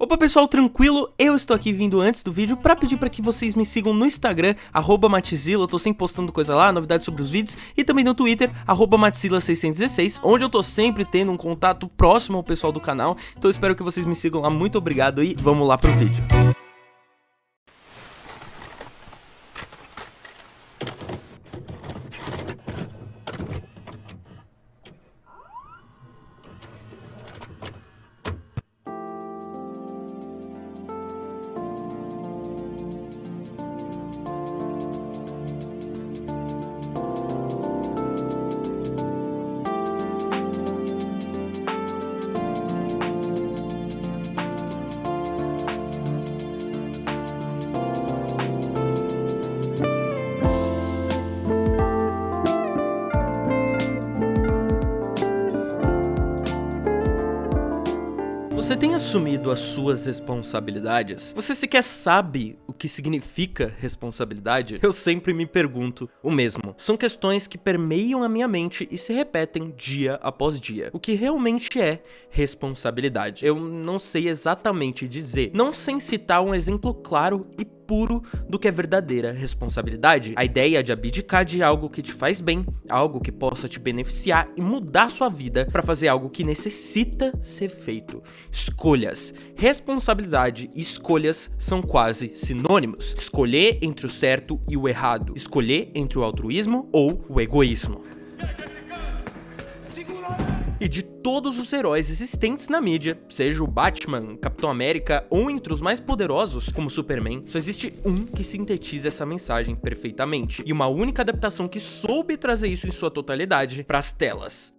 Opa pessoal, tranquilo? Eu estou aqui vindo antes do vídeo pra pedir pra que vocês me sigam no Instagram, @Matzilla, eu tô sempre postando coisa lá, novidades sobre os vídeos, e também no Twitter, @Matzilla616, onde eu tô sempre tendo um contato próximo ao pessoal do canal, então eu espero que vocês me sigam lá, muito obrigado e vamos lá pro vídeo. Você tem assumido as suas responsabilidades? Você sequer sabe o que significa responsabilidade? Eu sempre me pergunto o mesmo. São questões que permeiam a minha mente e se repetem dia após dia. O que realmente é responsabilidade? Eu não sei exatamente dizer, não sem citar um exemplo claro e puro do que é verdadeira responsabilidade. A ideia de abdicar de algo que te faz bem, algo que possa te beneficiar e mudar sua vida para fazer algo que necessita ser feito. Escolhas. Responsabilidade e escolhas são quase sinônimos. Escolher entre o certo e o errado. Escolher entre o altruísmo ou o egoísmo. E de todos os heróis existentes na mídia, seja o Batman, Capitão América ou entre os mais poderosos, como Superman, só existe um que sintetiza essa mensagem perfeitamente, e uma única adaptação que soube trazer isso em sua totalidade para as telas.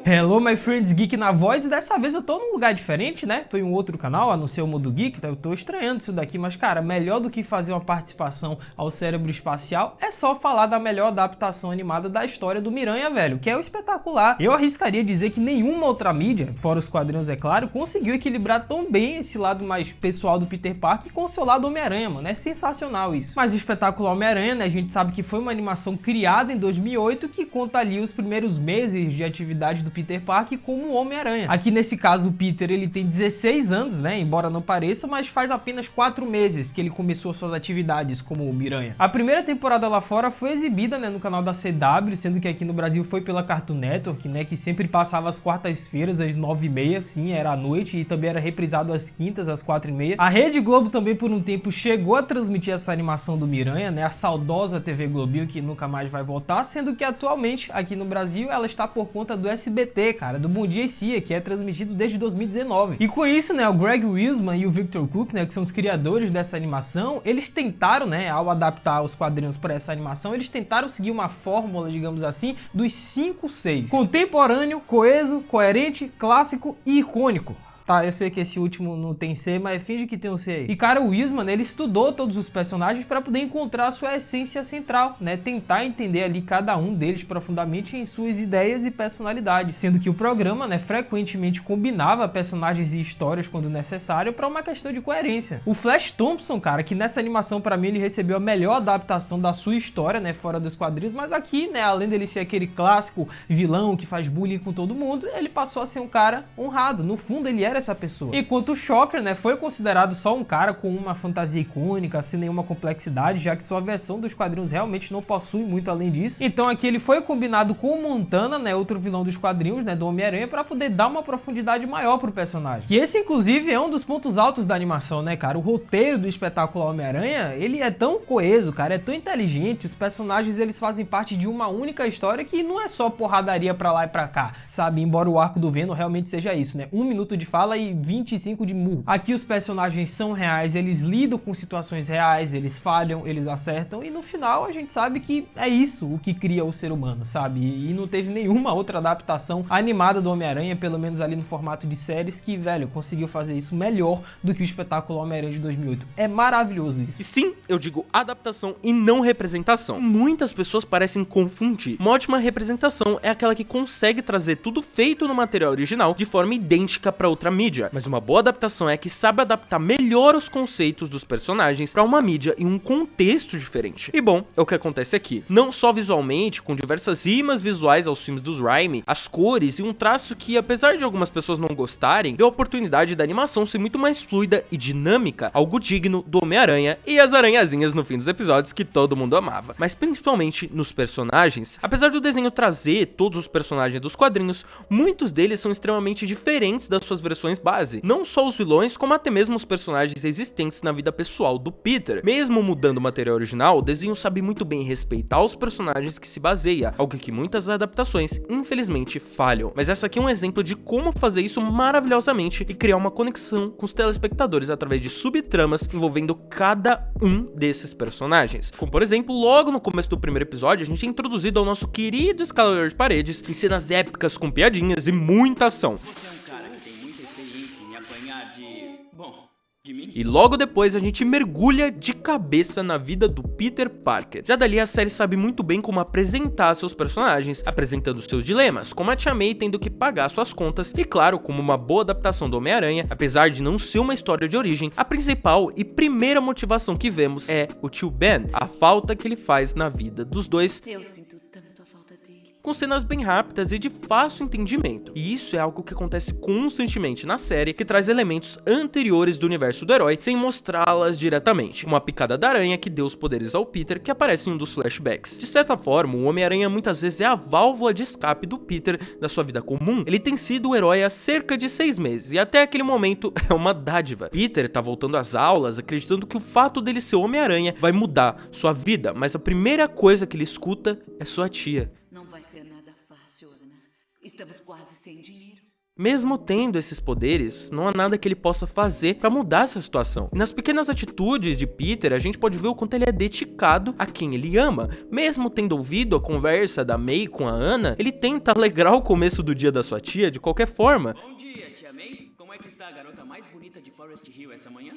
Hello my friends, Geek na voz, e dessa vez eu tô num lugar diferente, né? Tô em um outro canal, a não ser o Mundo Geek, então eu tô estranhando isso daqui, mas cara, melhor do que fazer uma participação ao Cérebro Espacial é só falar da melhor adaptação animada da história do Miranha, velho, que é o Espetacular. Eu arriscaria dizer que nenhuma outra mídia, fora os quadrinhos é claro, conseguiu equilibrar tão bem esse lado mais pessoal do Peter Parker com o seu lado Homem-Aranha, mano, é sensacional isso. Mas o Espetacular Homem-Aranha, né, a gente sabe que foi uma animação criada em 2008 que conta ali os primeiros meses de atividade do Peter Parker como Homem-Aranha. Aqui nesse caso o Peter ele tem 16 anos, né, embora não pareça, mas faz apenas 4 meses que ele começou suas atividades como Miranha. A primeira temporada lá fora foi exibida, né, no canal da CW, sendo que aqui no Brasil foi pela Cartoon Network, né, que sempre passava às quartas-feiras às 9h30, sim, era à noite, e também era reprisado às quintas às 4h30. A Rede Globo também por um tempo chegou a transmitir essa animação do Miranha, né, a saudosa TV Globinho que nunca mais vai voltar, sendo que atualmente aqui no Brasil ela está por conta do SBT, cara, do Bom Dia e Cia, que é transmitido desde 2019. E com isso, né, o Greg Weisman e o Victor Cook, né, que são os criadores dessa animação, eles tentaram, né, ao adaptar os quadrinhos para essa animação, eles tentaram seguir uma fórmula, digamos assim, dos 5-6. Contemporâneo, coeso, coerente, clássico e icônico. Tá, eu sei que esse último não tem C, mas finge que tem um C aí. E cara, o Weisman, ele estudou todos os personagens para poder encontrar a sua essência central, né? Tentar entender ali cada um deles profundamente em suas ideias e personalidades. Sendo que o programa, né, frequentemente combinava personagens e histórias quando necessário para uma questão de coerência. O Flash Thompson, cara, que nessa animação para mim ele recebeu a melhor adaptação da sua história, né, fora dos quadrinhos, mas aqui, né, além dele ser aquele clássico vilão que faz bullying com todo mundo, ele passou a ser um cara honrado. No fundo, ele era essa pessoa. Enquanto o Shocker, né, foi considerado só um cara com uma fantasia icônica, sem nenhuma complexidade, já que sua versão dos quadrinhos realmente não possui muito além disso. Então aqui ele foi combinado com o Montana, né, outro vilão dos quadrinhos, né, do Homem-Aranha, para poder dar uma profundidade maior pro personagem. Que esse, inclusive, é um dos pontos altos da animação, né, cara? O roteiro do Espetacular Homem-Aranha, ele é tão coeso, cara, é tão inteligente, os personagens, eles fazem parte de uma única história que não é só porradaria pra lá e pra cá, sabe? Embora o arco do Venom realmente seja isso, né? 1 minuto de fala e 25 de murro. Aqui os personagens são reais, eles lidam com situações reais, eles falham, eles acertam, e no final a gente sabe que é isso o que cria o ser humano, sabe? E não teve nenhuma outra adaptação animada do Homem-Aranha, pelo menos ali no formato de séries, que, velho, conseguiu fazer isso melhor do que o Espetacular Homem-Aranha de 2008. É maravilhoso isso. E sim, eu digo adaptação e não representação. Muitas pessoas parecem confundir. Uma ótima representação é aquela que consegue trazer tudo feito no material original de forma idêntica para outra mídia, mas uma boa adaptação é que sabe adaptar melhor os conceitos dos personagens para uma mídia e um contexto diferente. E bom, é o que acontece aqui. Não só visualmente, com diversas rimas visuais aos filmes dos Raimi, as cores e um traço que, apesar de algumas pessoas não gostarem, deu a oportunidade da animação ser muito mais fluida e dinâmica, algo digno do Homem-Aranha e as aranhazinhas no fim dos episódios que todo mundo amava. Mas principalmente nos personagens, apesar do desenho trazer todos os personagens dos quadrinhos, muitos deles são extremamente diferentes das suas versões base. Não só os vilões, como até mesmo os personagens existentes na vida pessoal do Peter. Mesmo mudando o material original, o desenho sabe muito bem respeitar os personagens que se baseia, algo que muitas adaptações infelizmente falham. Mas essa aqui é um exemplo de como fazer isso maravilhosamente e criar uma conexão com os telespectadores através de subtramas envolvendo cada um desses personagens. Como por exemplo, logo no começo do primeiro episódio, a gente é introduzido ao nosso querido escalador de paredes em cenas épicas com piadinhas e muita ação. Você é um cara que tem muita experiência em apanhar de mim? E logo depois a gente mergulha de cabeça na vida do Peter Parker. Já dali a série sabe muito bem como apresentar seus personagens, apresentando seus dilemas, como a Tia May tendo que pagar suas contas e claro, como uma boa adaptação do Homem-Aranha, apesar de não ser uma história de origem, a principal e primeira motivação que vemos é o tio Ben, a falta que ele faz na vida dos dois. Eu sinto tanto a falta dele. Com cenas bem rápidas e de fácil entendimento. E isso é algo que acontece constantemente na série, que traz elementos anteriores do universo do herói, sem mostrá-las diretamente. Uma picada da aranha que deu os poderes ao Peter, que aparece em um dos flashbacks. De certa forma, o Homem-Aranha muitas vezes é a válvula de escape do Peter da sua vida comum. Ele tem sido o herói há cerca de 6 meses, e até aquele momento é uma dádiva. Peter tá voltando às aulas, acreditando que o fato dele ser Homem-Aranha vai mudar sua vida, mas a primeira coisa que ele escuta é sua tia. Não vai ser nada fácil, Ana. Estamos quase sem dinheiro. Mesmo tendo esses poderes, não há nada que ele possa fazer pra mudar essa situação. E nas pequenas atitudes de Peter, a gente pode ver o quanto ele é dedicado a quem ele ama. Mesmo tendo ouvido a conversa da May com a Ana, ele tenta alegrar o começo do dia da sua tia de qualquer forma. Bom dia, Tia May. Como é que está a garota mais bonita de Forest Hill essa manhã?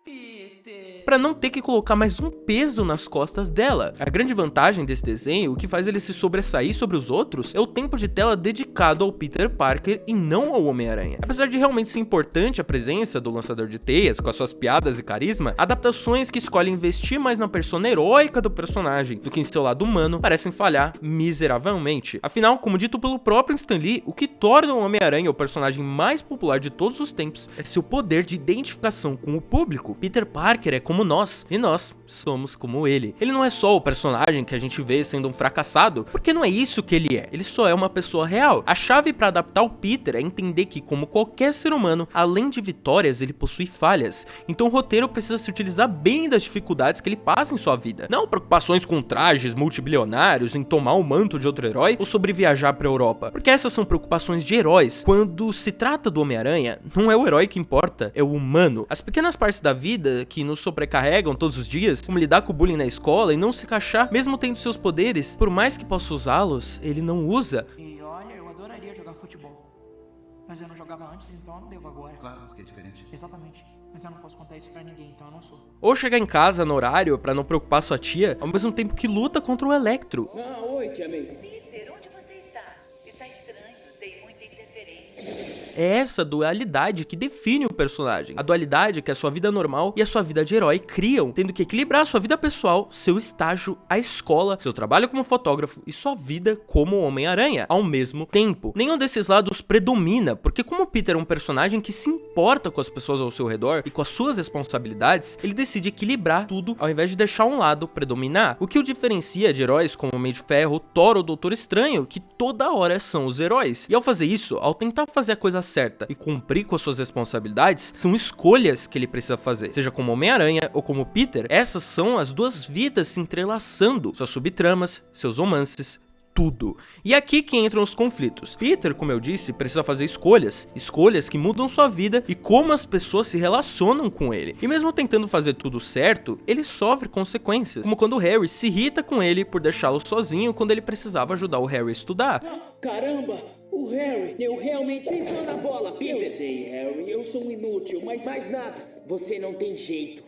Peter. Pra não ter que colocar mais um peso nas costas dela. A grande vantagem desse desenho, o que faz ele se sobressair sobre os outros, é o tempo de tela dedicado ao Peter Parker e não ao Homem-Aranha. Apesar de realmente ser importante a presença do lançador de teias, com as suas piadas e carisma, adaptações que escolhem investir mais na persona heróica do personagem do que em seu lado humano parecem falhar miseravelmente. Afinal, como dito pelo próprio Stan Lee, o que torna o Homem-Aranha o personagem mais popular de todos os tempos é seu poder de identificação com o público. Peter Parker é como nós, e nós somos como ele. Ele não é só o personagem que a gente vê sendo um fracassado, porque não é isso que ele é. Ele só é uma pessoa real. A chave para adaptar o Peter é entender que, como qualquer ser humano, além de vitórias, ele possui falhas. Então o roteiro precisa se utilizar bem das dificuldades que ele passa em sua vida. Não preocupações com trajes multibilionários, em tomar o manto de outro herói ou sobre viajar pra Europa. Porque essas são preocupações de heróis. Quando se trata do Homem-Aranha, não é o herói que importa, é o humano. As pequenas partes da vida que nos sobrecarregam todos os dias, como lidar com o bullying na escola e não se encaixar, mesmo tendo seus poderes, por mais que possa usá-los, ele não usa. E olha, eu adoraria jogar futebol. Mas eu não jogava antes, então eu não devo agora. Claro, porque é diferente. Exatamente. Mas eu não posso contar isso pra ninguém, então eu não sou. Ou chegar em casa no horário pra não preocupar sua tia, ao mesmo tempo que luta contra o Electro. Oi, Tia May. Peter, onde você está? Está estranho, tem muita interferência. É essa dualidade que define o personagem. A dualidade que a sua vida normal e a sua vida de herói criam, tendo que equilibrar sua vida pessoal, seu estágio, a escola, seu trabalho como fotógrafo e sua vida como Homem-Aranha ao mesmo tempo. Nenhum desses lados predomina, porque como Peter é um personagem que se importa com as pessoas ao seu redor e com as suas responsabilidades, ele decide equilibrar tudo ao invés de deixar um lado predominar. O que o diferencia de heróis como Homem de Ferro, Thor ou Doutor Estranho, que toda hora são os heróis. E ao fazer isso, ao tentar fazer a coisa certa e cumprir com as suas responsabilidades, são escolhas que ele precisa fazer, seja como Homem-Aranha ou como Peter. Essas são as duas vidas se entrelaçando, suas subtramas, seus romances, tudo. E aqui que entram os conflitos. Peter, como eu disse, precisa fazer escolhas que mudam sua vida e como as pessoas se relacionam com ele. E mesmo tentando fazer tudo certo, ele sofre consequências, como quando o Harry se irrita com ele por deixá-lo sozinho quando ele precisava ajudar o Harry a estudar. Caramba, o Harry, eu realmente pisou na bola, Peter. Eu sei, Harry, eu sou um inútil, mas mais nada. Você não tem jeito.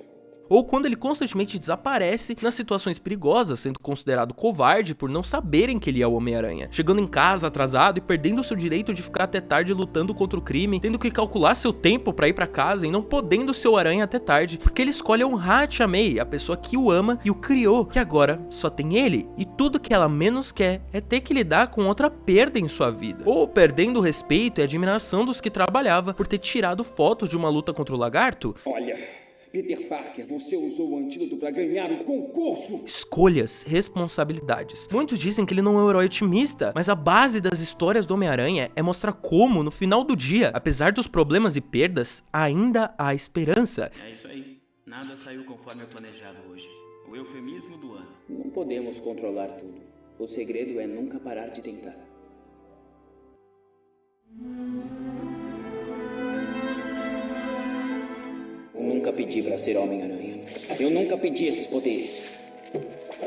ou quando ele constantemente desaparece nas situações perigosas, sendo considerado covarde por não saberem que ele é o Homem-Aranha, chegando em casa atrasado e perdendo seu direito de ficar até tarde lutando contra o crime, tendo que calcular seu tempo pra ir pra casa e não podendo ser o Aranha até tarde, porque ele escolhe honrar a Tia May, a pessoa que o ama e o criou, que agora só tem ele, e tudo que ela menos quer é ter que lidar com outra perda em sua vida, ou perdendo o respeito e admiração dos que trabalhava por ter tirado fotos de uma luta contra o lagarto. Olha, Peter Parker, você usou o antídoto pra ganhar o concurso. Escolhas, responsabilidades. Muitos dizem que ele não é um herói otimista, mas a base das histórias do Homem-Aranha é mostrar como, no final do dia, apesar dos problemas e perdas, ainda há esperança. É isso aí. Nada saiu conforme o planejado hoje. O eufemismo do ano. Não podemos controlar tudo. O segredo é nunca parar de tentar. Eu nunca pedi pra ser Homem-Aranha. Eu nunca pedi esses poderes.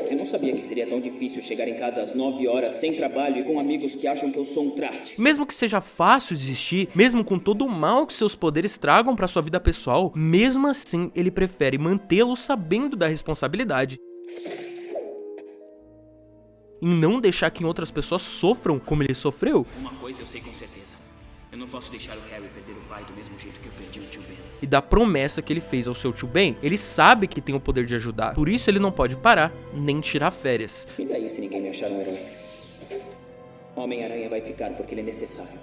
Eu não sabia que seria tão difícil chegar em casa às 9 horas, sem trabalho e com amigos que acham que eu sou um traste. Mesmo que seja fácil desistir, mesmo com todo o mal que seus poderes tragam pra sua vida pessoal, mesmo assim ele prefere mantê-lo sabendo da responsabilidade em não deixar que outras pessoas sofram como ele sofreu. Uma coisa eu sei com certeza. Eu não posso deixar o Harry perder o pai do mesmo jeito que eu perdi o tio Ben. E da promessa que ele fez ao seu tio Ben, ele sabe que tem o poder de ajudar, por isso ele não pode parar, nem tirar férias. E daí se ninguém me achar um herói? Homem-Aranha vai ficar porque ele é necessário.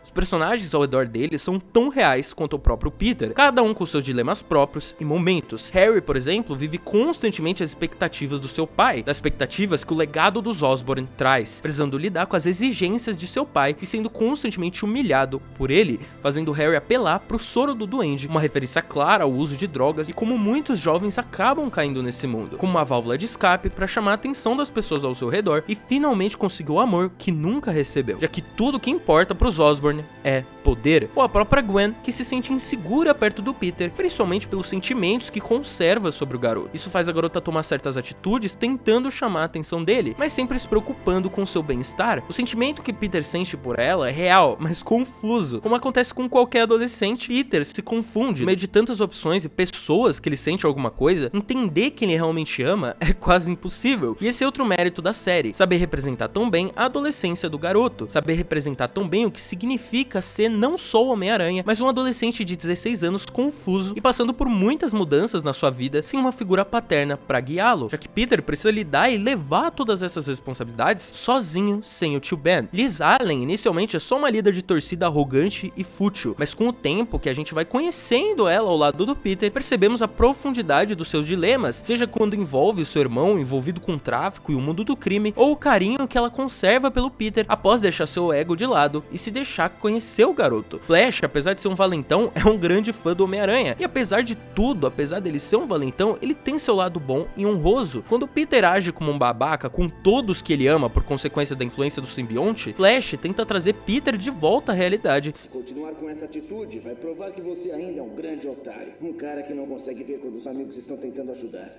Os personagens ao redor dele são tão reais quanto o próprio Peter, cada um com seus dilemas próprios e momentos. Harry, por exemplo, vive constantemente as expectativas do seu pai, das expectativas que o legado dos Osborn traz, precisando lidar com as exigências de seu pai e sendo constantemente humilhado por ele, fazendo Harry apelar pro soro do duende, uma referência clara ao uso de drogas e como muitos jovens acabam caindo nesse mundo, como uma válvula de escape para chamar a atenção das pessoas ao seu redor e finalmente conseguir o amor que nunca recebeu, já que tudo que importa pros Osborn é poder, ou a própria Gwen, que se sente insegura perto do Peter, principalmente pelos sentimentos que conserva sobre o garoto. Isso faz a garota tomar certas atitudes tentando chamar a atenção dele, mas sempre se preocupando com seu bem-estar. O sentimento que Peter sente por ela é real, mas confuso. Como acontece com qualquer adolescente, Peter se confunde. No meio de tantas opções e pessoas que ele sente alguma coisa, entender quem ele realmente ama é quase impossível. E esse é outro mérito da série, saber representar tão bem a adolescência do garoto, saber representar tão bem o que significa ser não só o Homem-Aranha, mas um adolescente de 16 anos confuso e passando por muitas mudanças na sua vida sem uma figura paterna pra guiá-lo, já que Peter precisa lidar e levar todas essas responsabilidades sozinho, sem o tio Ben. Liz Allen inicialmente é só uma líder de torcida arrogante e fútil, mas com o tempo que a gente vai conhecendo ela ao lado do Peter, percebemos a profundidade dos seus dilemas, seja quando envolve o seu irmão envolvido com o tráfico e o mundo do crime, ou o carinho que ela conserva pelo Peter após deixar seu ego de lado e se deixar conhecer o garoto. Flash, apesar de ser um valentão, é um grande fã do Homem-Aranha, e apesar de tudo, apesar dele ser um valentão, ele tem seu lado bom e honroso. Quando Peter age como um babaca com todos que ele ama por consequência da influência do simbionte, Flash tenta trazer Peter de volta à realidade. Se continuar com essa atitude, vai provar que você ainda é um grande otário. Um cara que não consegue ver quando os amigos estão tentando ajudar.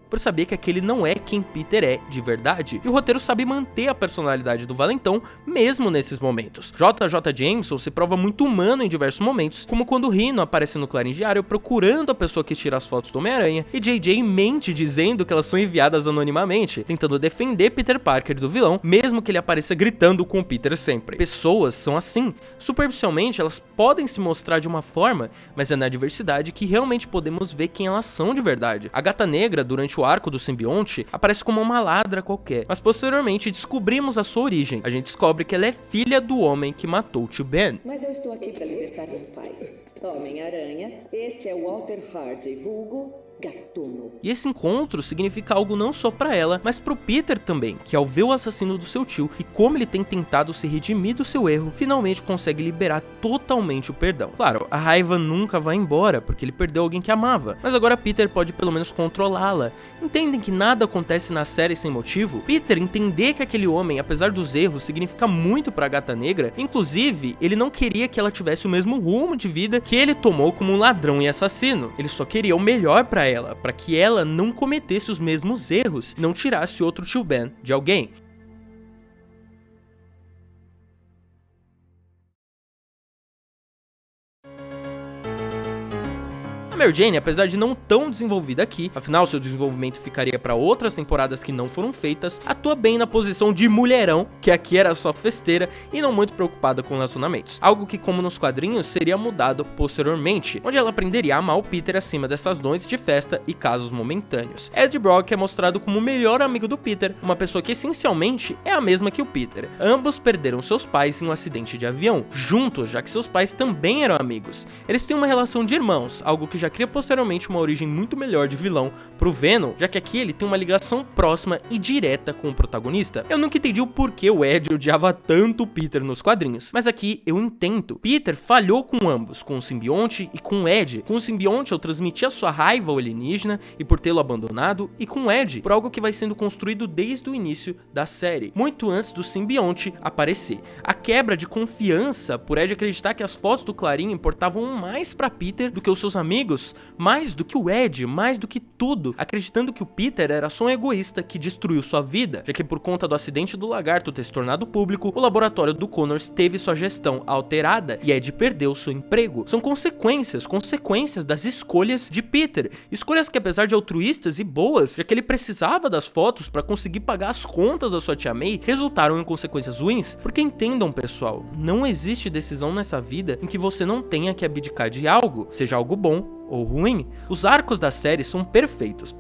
Por saber que aquele não é quem Peter é de verdade, e o roteiro sabe manter a personalidade do valentão mesmo nesses momentos. JJ Jameson se prova muito humano em diversos momentos, como quando Rhino aparece no Clarim Diário procurando a pessoa que tira as fotos do Homem-Aranha, e JJ mente dizendo que elas são enviadas anonimamente, tentando defender Peter Parker do vilão, mesmo que ele apareça gritando com o Peter sempre. Pessoas são assim, superficialmente elas podem se mostrar de uma forma, mas é na diversidade que realmente podemos ver quem elas são de verdade. A Gata Negra, durante o arco do simbionte, aparece como uma ladra qualquer, mas posteriormente descobrimos a sua origem. A gente descobre que ela é filha do homem que matou o tio Ben. Mas eu estou aqui para libertar meu pai. Homem-Aranha, este é Walter Hardy, vulgo Gatuno. E esse encontro significa algo não só pra ela, mas pro Peter também, que ao ver o assassino do seu tio e como ele tem tentado se redimir do seu erro, finalmente consegue liberar totalmente o perdão. Claro, a raiva nunca vai embora, porque ele perdeu alguém que amava, mas agora Peter pode pelo menos controlá-la. Entendem que nada acontece na série sem motivo? Peter entender que aquele homem, apesar dos erros, significa muito pra Gata Negra, inclusive, ele não queria que ela tivesse o mesmo rumo de vida que ele tomou como um ladrão e assassino. Ele só queria o melhor pra ela, para que ela não cometesse os mesmos erros, não tirasse outro tio Ben de alguém. Mary Jane, apesar de não tão desenvolvida aqui, afinal seu desenvolvimento ficaria pra outras temporadas que não foram feitas, atua bem na posição de mulherão, que aqui era só festeira e não muito preocupada com relacionamentos, algo que, como nos quadrinhos, seria mudado posteriormente, onde ela aprenderia a amar o Peter acima dessas noites de festa e casos momentâneos. Ed Brock é mostrado como o melhor amigo do Peter, uma pessoa que essencialmente é a mesma que o Peter. Ambos perderam seus pais em um acidente de avião, juntos, já que seus pais também eram amigos. Eles têm uma relação de irmãos, algo que já cria posteriormente uma origem muito melhor de vilão pro Venom, já que aqui ele tem uma ligação próxima e direta com o protagonista. Eu nunca entendi o porquê o Ed odiava tanto o Peter nos quadrinhos, mas aqui eu entendo. Peter falhou com ambos, com o simbionte e com o Ed. Com o simbionte eu transmitia sua raiva ao alienígena e por tê-lo abandonado, e com o Ed por algo que vai sendo construído desde o início da série, muito antes do simbionte aparecer. A quebra de confiança por Ed acreditar que as fotos do Clarim importavam mais pra Peter do que os seus amigos, mais do que o Ed, mais do que tudo, acreditando que o Peter era só um egoísta que destruiu sua vida, já que por conta do acidente do lagarto ter se tornado público, o laboratório do Connors teve sua gestão alterada e Ed perdeu seu emprego. São consequências das escolhas de Peter, escolhas que, apesar de altruístas e boas, já que ele precisava das fotos para conseguir pagar as contas da sua tia May, resultaram em consequências ruins. Porque entendam, pessoal, não existe decisão nessa vida em que você não tenha que abdicar de algo, seja algo bom ou ruim. Os arcos da série são perfeitos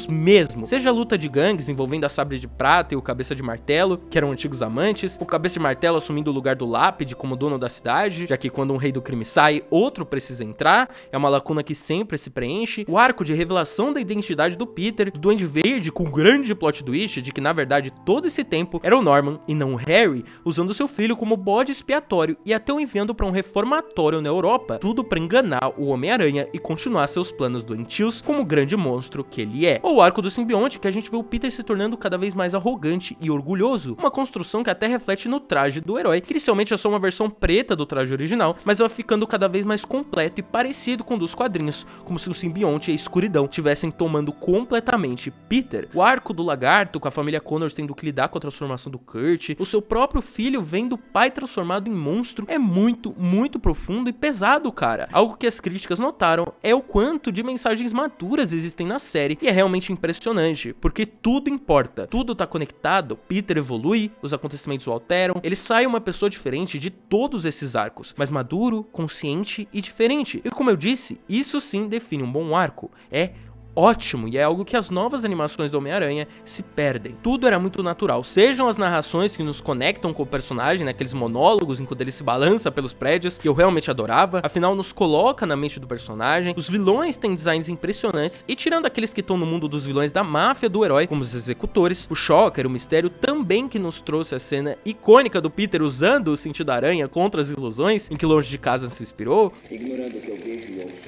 mesmo. Seja a luta de gangues envolvendo a Sabre de Prata e o Cabeça de Martelo, que eram antigos amantes, o Cabeça de Martelo assumindo o lugar do Lápide como dono da cidade, já que quando um rei do crime sai, outro precisa entrar, é uma lacuna que sempre se preenche. O arco de revelação da identidade do Peter, do Duende Verde com o grande plot twist de que na verdade todo esse tempo era o Norman e não o Harry, usando seu filho como bode expiatório e até o enviando para um reformatório na Europa, tudo para enganar o Homem-Aranha e continuar seus planos doentios como o grande monstro que ele é. Ou o arco do simbionte, que a gente vê o Peter se tornando cada vez mais arrogante e orgulhoso, uma construção que até reflete no traje do herói, que inicialmente é só uma versão preta do traje original, mas vai ficando cada vez mais completo e parecido com o dos quadrinhos, como se o simbionte e a escuridão tivessem tomando completamente Peter. O arco do lagarto, com a família Connors tendo que lidar com a transformação do Kurt, o seu próprio filho vendo o pai transformado em monstro, é muito profundo e pesado, cara. Algo que as críticas notaram é o quanto de mensagens maduras existem na série, e é realmente impressionante, porque tudo importa, tudo tá conectado. Peter evolui, os acontecimentos o alteram, ele sai uma pessoa diferente de todos esses arcos, mas maduro, consciente e diferente. E como eu disse, isso sim define um bom arco. É ótimo, e é algo que as novas animações do Homem-Aranha se perdem. Tudo era muito natural, sejam as narrações que nos conectam com o personagem, naqueles monólogos enquanto ele se balança pelos prédios, que eu realmente adorava, afinal nos coloca na mente do personagem. Os vilões têm designs impressionantes, e tirando aqueles que estão no mundo dos vilões da máfia do herói, como os executores, o Shocker, o Mistério também, que nos trouxe a cena icônica do Peter usando o sentido aranha contra as ilusões, em que Longe de Casa se inspirou. Ignorando o que eu vejo e ouço,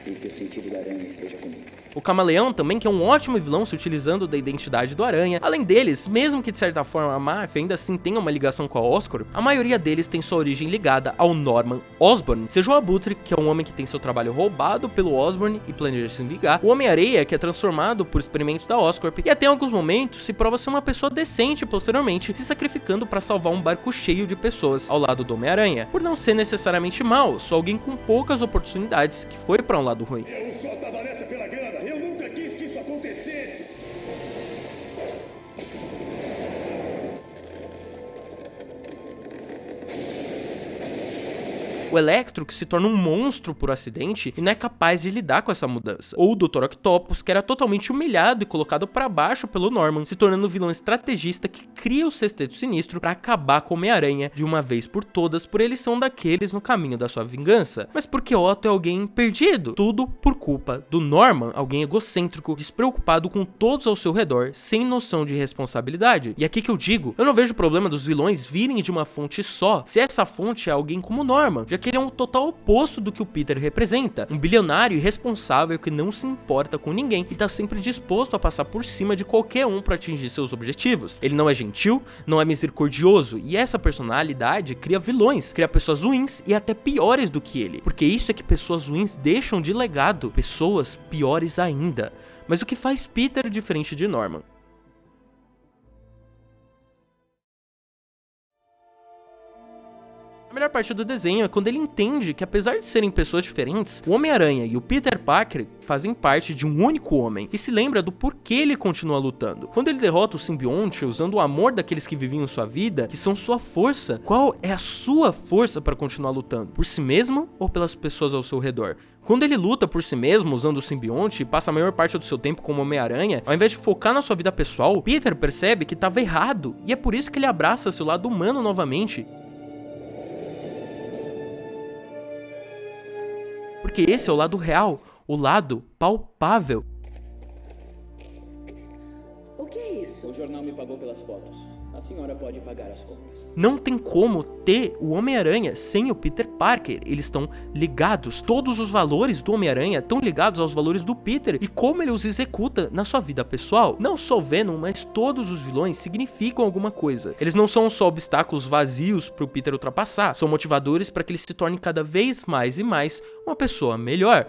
e que o sentido da aranha esteja comigo. O Camaleão também, que é um ótimo vilão se utilizando da identidade do Aranha. Além deles, mesmo que de certa forma a máfia ainda assim tenha uma ligação com a Oscorp, a maioria deles tem sua origem ligada ao Norman Osborn. Seja o Abutre, que é um homem que tem seu trabalho roubado pelo Osborn e planeja se vingar, o Homem-Areia, que é transformado por experimentos da Oscorp e até em alguns momentos se prova ser uma pessoa decente posteriormente, se sacrificando para salvar um barco cheio de pessoas ao lado do Homem-Aranha, por não ser necessariamente mal, só alguém com poucas oportunidades que foi para um lado ruim. Eu só tava nessa pela grana. Eu nunca quis que isso acontecesse. O Electro, que se torna um monstro por acidente e não é capaz de lidar com essa mudança. Ou o Dr. Octopus, que era totalmente humilhado e colocado para baixo pelo Norman, se tornando um vilão estrategista que cria o Sexteto Sinistro para acabar com o Homem-Aranha de uma vez por todas, por eles são daqueles no caminho da sua vingança. Mas porque Otto é alguém perdido. Tudo por culpa do Norman, alguém egocêntrico, despreocupado com todos ao seu redor, sem noção de responsabilidade. E aqui que eu digo, eu não vejo problema dos vilões virem de uma fonte só, se essa fonte é alguém como Norman, já que ele é um total oposto do que o Peter representa, um bilionário irresponsável que não se importa com ninguém e tá sempre disposto a passar por cima de qualquer um para atingir seus objetivos. Ele não é gentil, não é misericordioso, e essa personalidade cria vilões, cria pessoas ruins e até piores do que ele, porque isso é que pessoas ruins deixam de legado, pessoas piores ainda. Mas o que faz Peter diferente de Norman? A melhor parte do desenho é quando ele entende que, apesar de serem pessoas diferentes, o Homem-Aranha e o Peter Parker fazem parte de um único homem, e se lembra do porquê ele continua lutando. Quando ele derrota o simbionte usando o amor daqueles que viviam sua vida, que são sua força, qual é a sua força para continuar lutando? Por si mesmo ou pelas pessoas ao seu redor? Quando ele luta por si mesmo usando o simbionte e passa a maior parte do seu tempo como Homem-Aranha, ao invés de focar na sua vida pessoal, Peter percebe que estava errado, e é por isso que ele abraça seu lado humano novamente. Porque esse é o lado real, o lado palpável. O que é isso? O jornal me pagou pelas fotos. A senhora pode pagar as contas. Não tem como ter o Homem-Aranha sem o Peter Parker. Eles estão ligados. Todos os valores do Homem-Aranha estão ligados aos valores do Peter e como ele os executa na sua vida pessoal. Não só o Venom, mas todos os vilões significam alguma coisa. Eles não são só obstáculos vazios para o Peter ultrapassar. São motivadores para que ele se torne cada vez mais e mais uma pessoa melhor.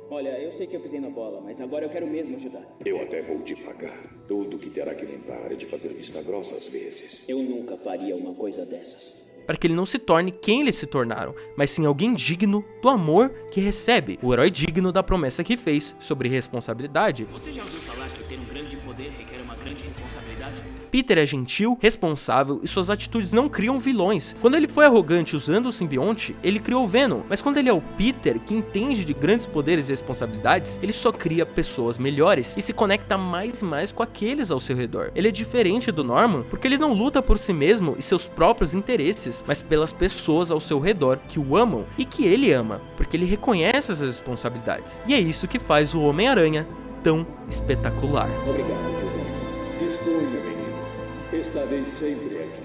Olha, eu sei que eu pisei na bola, mas agora eu quero mesmo ajudar. Eu até vou te pagar. Tudo que terá que lembrar é de fazer vista grossa às vezes. Eu nunca faria uma coisa dessas. Para que ele não se torne quem eles se tornaram, mas sim alguém digno do amor que recebe, o herói digno da promessa que fez sobre responsabilidade. Você já ouviu falar que ter um grande poder requer uma grande responsabilidade? Peter é gentil, responsável e suas atitudes não criam vilões. Quando ele foi arrogante usando o simbionte, ele criou o Venom, mas quando ele é o Peter, que entende de grandes poderes e responsabilidades, ele só cria pessoas melhores e se conecta mais e mais com aqueles ao seu redor. Ele é diferente do Norman porque ele não luta por si mesmo e seus próprios interesses, mas pelas pessoas ao seu redor que o amam e que ele ama, porque ele reconhece essas responsabilidades. E é isso que faz o Homem-Aranha tão espetacular. Obrigado, tio Ben. Disponha, menino. Estarei sempre aqui.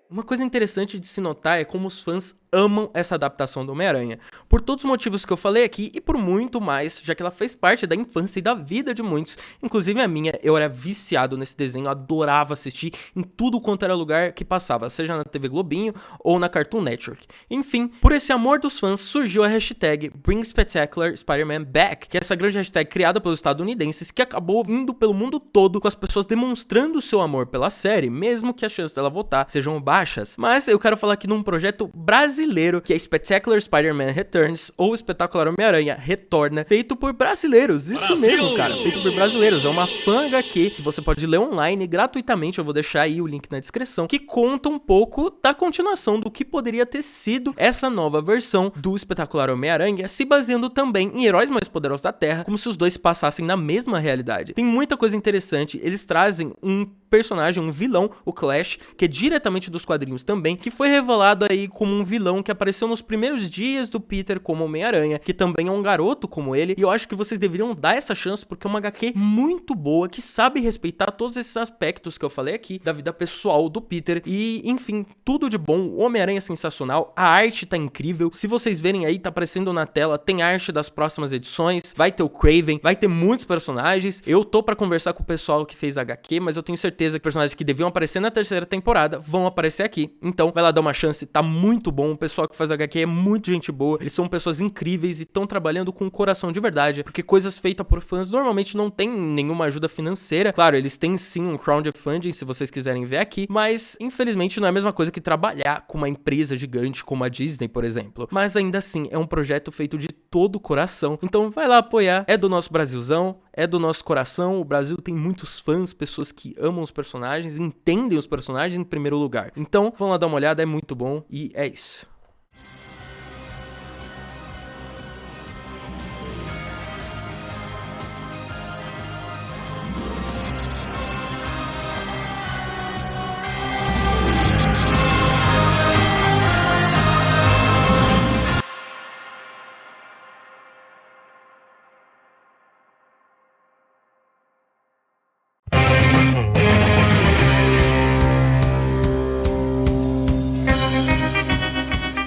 Uma coisa interessante de se notar é como os fãs amam essa adaptação do Homem-Aranha, por todos os motivos que eu falei aqui e por muito mais, já que ela fez parte da infância e da vida de muitos, inclusive a minha. Eu era viciado nesse desenho, adorava assistir em tudo quanto era lugar que passava, seja na TV Globinho ou na Cartoon Network. Enfim, por esse amor dos fãs surgiu a hashtag Bring Spectacular Spider-Man Back, que é essa grande hashtag criada pelos estadunidenses que acabou indo pelo mundo todo com as pessoas demonstrando seu amor pela série, mesmo que as chances dela voltar sejam baixas. Mas eu quero falar aqui num projeto brasileiro que é Spectacular Spider-Man Returns, ou Espetacular Homem-Aranha Retorna, feito por brasileiros. Isso mesmo, cara, feito por brasileiros. É uma fan HQ que você pode ler online gratuitamente, eu vou deixar aí o link na descrição, que conta um pouco da continuação do que poderia ter sido essa nova versão do Espetacular Homem-Aranha, se baseando também em Heróis Mais Poderosos da Terra, como se os dois se passassem na mesma realidade. Tem muita coisa interessante, eles trazem um personagem, um vilão, o Clash, que é diretamente dos quadrinhos também, que foi revelado aí como um vilão que apareceu nos primeiros dias do Peter como Homem-Aranha, que também é um garoto como ele, e eu acho que vocês deveriam dar essa chance, porque é uma HQ muito boa, que sabe respeitar todos esses aspectos que eu falei aqui, da vida pessoal do Peter, e enfim, tudo de bom. O Homem-Aranha é sensacional, a arte tá incrível, se vocês verem aí, tá aparecendo na tela, tem arte das próximas edições, vai ter o Kraven, vai ter muitos personagens. Eu tô pra conversar com o pessoal que fez a HQ, mas eu tenho certeza que personagens que deviam aparecer na terceira temporada vão aparecer aqui, então vai lá dar uma chance, tá muito bom. O pessoal que faz HQ é muito gente boa, eles são pessoas incríveis e estão trabalhando com o coração de verdade, porque coisas feitas por fãs normalmente não tem nenhuma ajuda financeira. Claro, eles têm sim um crowdfunding, se vocês quiserem ver aqui, mas infelizmente não é a mesma coisa que trabalhar com uma empresa gigante como a Disney, por exemplo. Mas ainda assim, é um projeto feito de todo o coração, então vai lá apoiar, é do nosso Brasilzão, é do nosso coração. O Brasil tem muitos fãs, pessoas que amam os personagens, entendem os personagens em primeiro lugar. Então, vão lá dar uma olhada, é muito bom e é isso.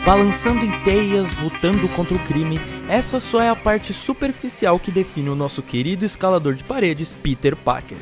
Balançando em teias, lutando contra o crime, essa só é a parte superficial que define o nosso querido escalador de paredes, Peter Parker.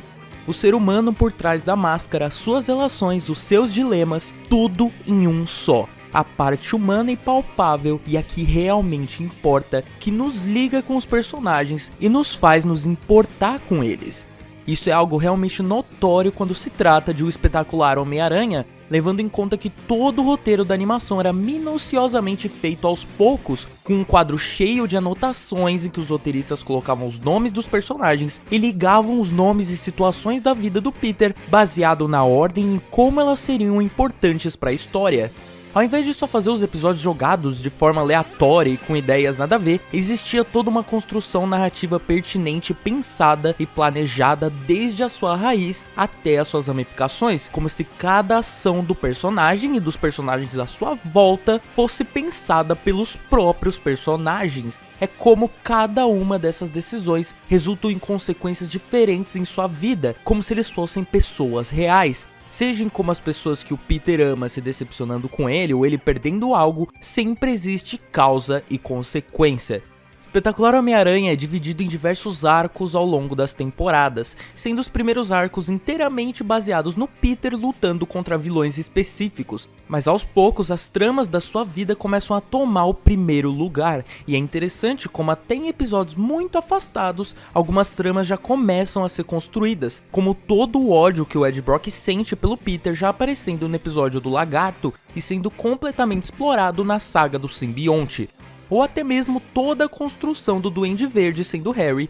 O ser humano por trás da máscara, suas relações, os seus dilemas, tudo em um só. A parte humana e palpável e a que realmente importa, que nos liga com os personagens e nos faz nos importar com eles. Isso é algo realmente notório quando se trata de O Espetacular Homem-Aranha, levando em conta que todo o roteiro da animação era minuciosamente feito aos poucos, com um quadro cheio de anotações em que os roteiristas colocavam os nomes dos personagens e ligavam os nomes e situações da vida do Peter, baseado na ordem e como elas seriam importantes para a história. Ao invés de só fazer os episódios jogados de forma aleatória e com ideias nada a ver, existia toda uma construção narrativa pertinente, pensada e planejada desde a sua raiz até as suas ramificações, como se cada ação do personagem e dos personagens à sua volta fosse pensada pelos próprios personagens. É como cada uma dessas decisões resultam em consequências diferentes em sua vida, como se eles fossem pessoas reais. Seja em como as pessoas que o Peter ama se decepcionando com ele ou ele perdendo algo, sempre existe causa e consequência. Espetacular Homem-Aranha é dividido em diversos arcos ao longo das temporadas, sendo os primeiros arcos inteiramente baseados no Peter lutando contra vilões específicos, mas aos poucos as tramas da sua vida começam a tomar o primeiro lugar, e é interessante como até em episódios muito afastados, algumas tramas já começam a ser construídas, como todo o ódio que o Ed Brock sente pelo Peter já aparecendo no episódio do Lagarto e sendo completamente explorado na saga do simbionte. Ou até mesmo toda a construção do Duende Verde sendo Harry,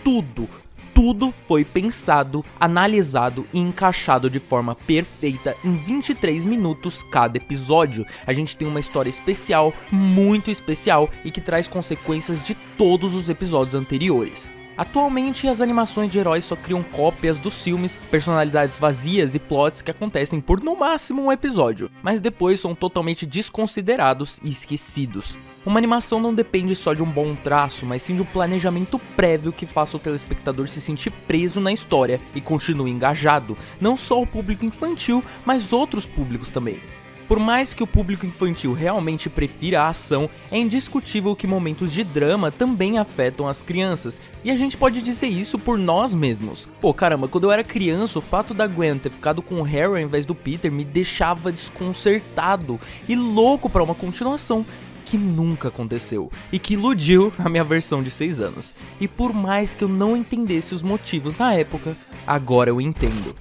tudo foi pensado, analisado e encaixado de forma perfeita em 23 minutos cada episódio. A gente tem uma história especial, muito especial e que traz consequências de todos os episódios anteriores. Atualmente, as animações de heróis só criam cópias dos filmes, personalidades vazias e plots que acontecem por no máximo um episódio, mas depois são totalmente desconsiderados e esquecidos. Uma animação não depende só de um bom traço, mas sim de um planejamento prévio que faça o telespectador se sentir preso na história e continue engajado, não só o público infantil, mas outros públicos também. Por mais que o público infantil realmente prefira a ação, é indiscutível que momentos de drama também afetam as crianças, e a gente pode dizer isso por nós mesmos. Pô, caramba, quando eu era criança, o fato da Gwen ter ficado com o Harry ao invés do Peter me deixava desconcertado e louco pra uma continuação, que nunca aconteceu, e que iludiu a minha versão de 6 anos. E por mais que eu não entendesse os motivos na época, agora eu entendo.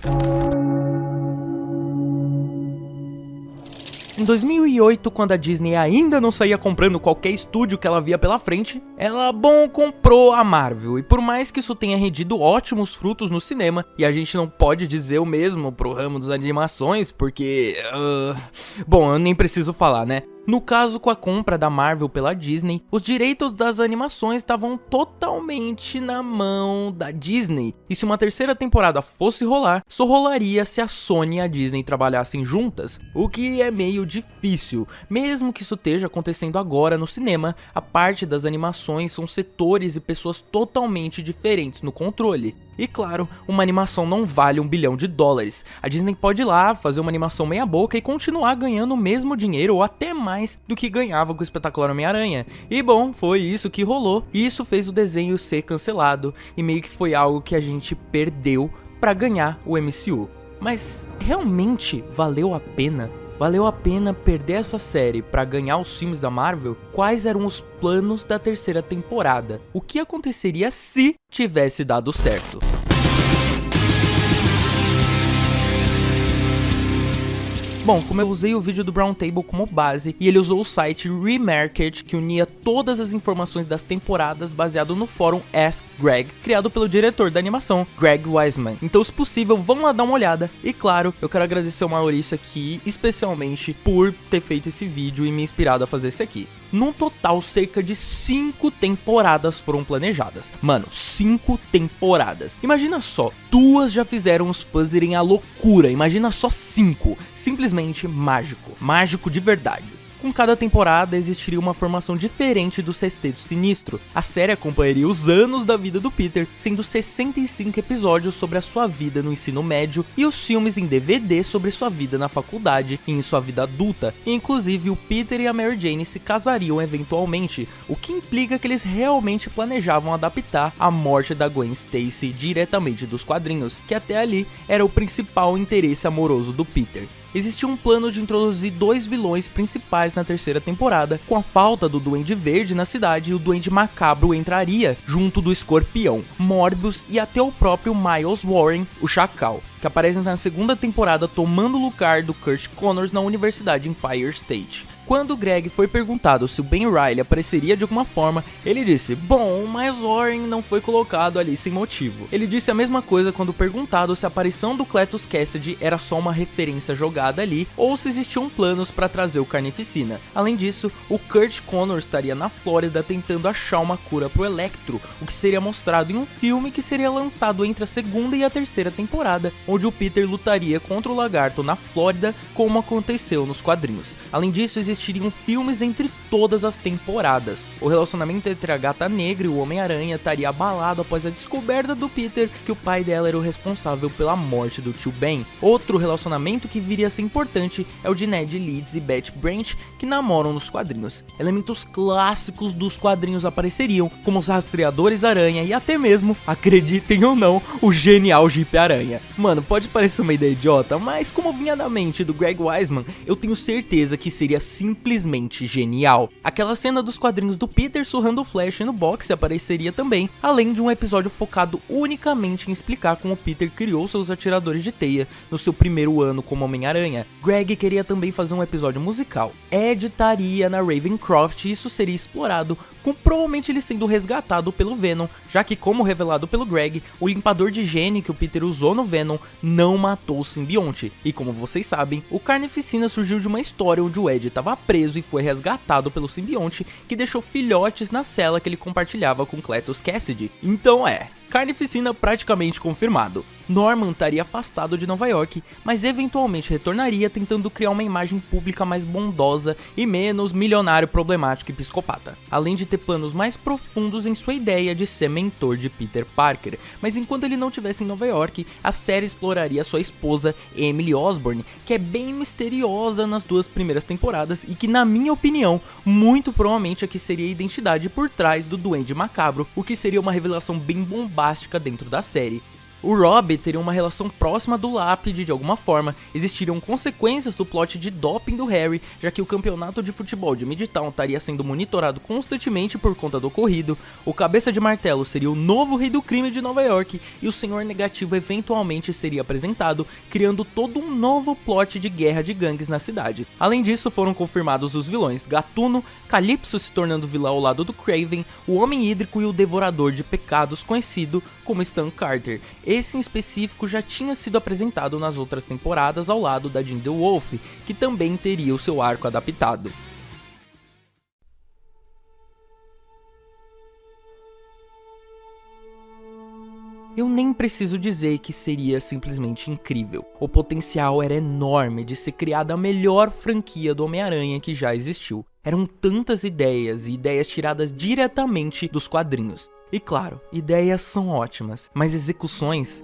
Em 2008, quando a Disney ainda não saía comprando qualquer estúdio que ela via pela frente, ela, comprou a Marvel. E por mais que isso tenha rendido ótimos frutos no cinema, e a gente não pode dizer o mesmo pro ramo das animações, porque... eu nem preciso falar, né? No caso, com a compra da Marvel pela Disney, os direitos das animações estavam totalmente na mão da Disney. E se uma terceira temporada fosse rolar, só rolaria se a Sony e a Disney trabalhassem juntas, o que é meio difícil. Mesmo que isso esteja acontecendo agora no cinema, a parte das animações são setores e pessoas totalmente diferentes no controle. E claro, uma animação não vale $1 bilhão. A Disney pode ir lá, fazer uma animação meia boca e continuar ganhando o mesmo dinheiro ou até mais do que ganhava com o Espetacular Homem-Aranha. E bom, foi isso que rolou, e isso fez o desenho ser cancelado, e meio que foi algo que a gente perdeu pra ganhar o MCU. Mas realmente valeu a pena? Valeu a pena perder essa série pra ganhar os filmes da Marvel? Quais eram os planos da terceira temporada? O que aconteceria se tivesse dado certo? Bom, como eu usei o vídeo do Brown Table como base, e ele usou o site Remarket, que unia todas as informações das temporadas baseado no fórum Ask Greg, criado pelo diretor da animação, Greg Weisman. Então, se possível, vamos lá dar uma olhada. E claro, eu quero agradecer ao Maurício aqui, especialmente por ter feito esse vídeo e me inspirado a fazer esse aqui. Num total, cerca de 5 temporadas foram planejadas. Mano, 5 temporadas. Imagina só, 2 já fizeram os fãs irem à loucura. Imagina só 5. Simplesmente mágico. Mágico de verdade. Com cada temporada existiria uma formação diferente do Sexteto Sinistro. A série acompanharia os anos da vida do Peter, sendo 65 episódios sobre a sua vida no ensino médio e os filmes em DVD sobre sua vida na faculdade e em sua vida adulta. E, inclusive, o Peter e a Mary Jane se casariam eventualmente, o que implica que eles realmente planejavam adaptar a morte da Gwen Stacy diretamente dos quadrinhos, que até ali era o principal interesse amoroso do Peter. existia um plano de introduzir 2 vilões principais na terceira temporada. Com a falta do Duende Verde na cidade, o Duende Macabro entraria junto do Escorpião, Morbius e até o próprio Miles Warren, o Chacal, que aparece na segunda temporada tomando o lugar do Kurt Connors na Universidade Empire State. Quando Greg foi perguntado se o Ben Reilly apareceria de alguma forma, ele disse: bom, o Miles Warren não foi colocado ali sem motivo. Ele disse a mesma coisa quando perguntado se a aparição do Cletus Cassidy era só uma referência jogada ali ou se existiam planos para trazer o Carnificina. Além disso, o Kurt Connors estaria na Flórida tentando achar uma cura pro Electro, o que seria mostrado em um filme que seria lançado entre a segunda e a terceira temporada, onde o Peter lutaria contra o Lagarto na Flórida, como aconteceu nos quadrinhos. Além disso, existiriam filmes entre todas as temporadas. O relacionamento entre a Gata Negra e o Homem-Aranha estaria abalado após a descoberta do Peter que o pai dela era o responsável pela morte do tio Ben. Outro relacionamento que viria a ser importante é o de Ned Leeds e Betty Brant, que namoram nos quadrinhos. Elementos clássicos dos quadrinhos apareceriam, como os Rastreadores Aranha e até mesmo, acreditem ou não, o genial Jeep Aranha. Mano, pode parecer uma ideia idiota, mas como vinha da mente do Greg Weisman, eu tenho certeza que seria simplesmente genial. Aquela cena dos quadrinhos do Peter surrando o Flash no boxe apareceria também, além de um episódio focado unicamente em explicar como o Peter criou seus atiradores de teia no seu primeiro ano como Homem-Aranha. Greg queria também fazer um episódio musical. Ed estaria na Ravencroft e isso seria explorado, com provavelmente ele sendo resgatado pelo Venom, já que, como revelado pelo Greg, o limpador de gene que o Peter usou no Venom não matou o simbionte. E como vocês sabem, o Carnificina surgiu de uma história onde o Ed estava preso e foi resgatado pelo simbionte, que deixou filhotes na cela que ele compartilhava com Cletus Cassidy. Então Carnificina praticamente confirmado. Norman estaria afastado de Nova York, mas eventualmente retornaria tentando criar uma imagem pública mais bondosa e menos milionário, problemático e psicopata, além de ter planos mais profundos em sua ideia de ser mentor de Peter Parker. Mas enquanto ele não estivesse em Nova York, a série exploraria sua esposa Emily Osborn, que é bem misteriosa nas 2 primeiras temporadas e que, na minha opinião, muito provavelmente aqui seria a identidade por trás do Duende Macabro, o que seria uma revelação bem bombástica dentro da série. O Rob teria uma relação próxima do Lápide de alguma forma, existiriam consequências do plot de doping do Harry, já que o campeonato de futebol de Midtown estaria sendo monitorado constantemente por conta do ocorrido, o Cabeça de Martelo seria o novo rei do crime de Nova York e o Senhor Negativo eventualmente seria apresentado, criando todo um novo plot de guerra de gangues na cidade. Além disso, foram confirmados os vilões Gatuno, Calypso se tornando vilão ao lado do Kraven, o Homem Hídrico e o Devorador de Pecados, conhecido como Stan Carter. Esse em específico já tinha sido apresentado nas outras temporadas ao lado da Jean DeWolf, que também teria o seu arco adaptado. Eu nem preciso dizer que seria simplesmente incrível. O potencial era enorme de ser criada a melhor franquia do Homem-Aranha que já existiu. Eram tantas ideias e ideias tiradas diretamente dos quadrinhos. E claro, ideias são ótimas, mas execuções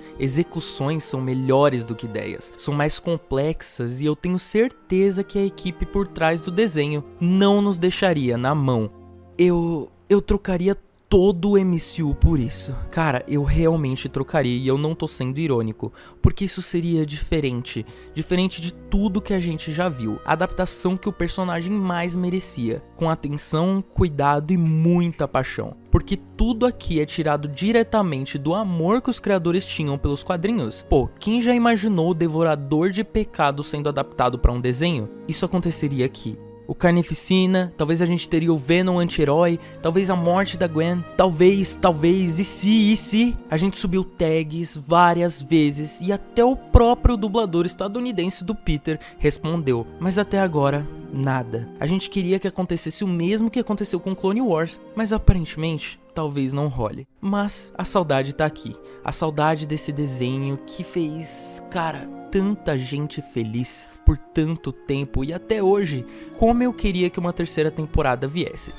são melhores do que ideias, são mais complexas e eu tenho certeza que a equipe por trás do desenho não nos deixaria na mão. Eu trocaria todo o MCU por isso. Cara, eu realmente trocaria e eu não tô sendo irônico, porque isso seria diferente de tudo que a gente já viu. A adaptação que o personagem mais merecia, com atenção, cuidado e muita paixão. Porque tudo aqui é tirado diretamente do amor que os criadores tinham pelos quadrinhos. Pô, quem já imaginou o Devorador de Pecados sendo adaptado pra um desenho? Isso aconteceria aqui. O Carnificina, talvez a gente teria o Venom anti-herói, talvez a morte da Gwen, talvez, e se, a gente subiu tags várias vezes e até o próprio dublador estadunidense do Peter respondeu, mas até agora, nada. A gente queria que acontecesse o mesmo que aconteceu com Clone Wars, mas aparentemente, talvez não role. Mas a saudade tá aqui, a saudade desse desenho que fez, cara, tanta gente feliz por tanto tempo e até hoje, como eu queria que uma terceira temporada viesse.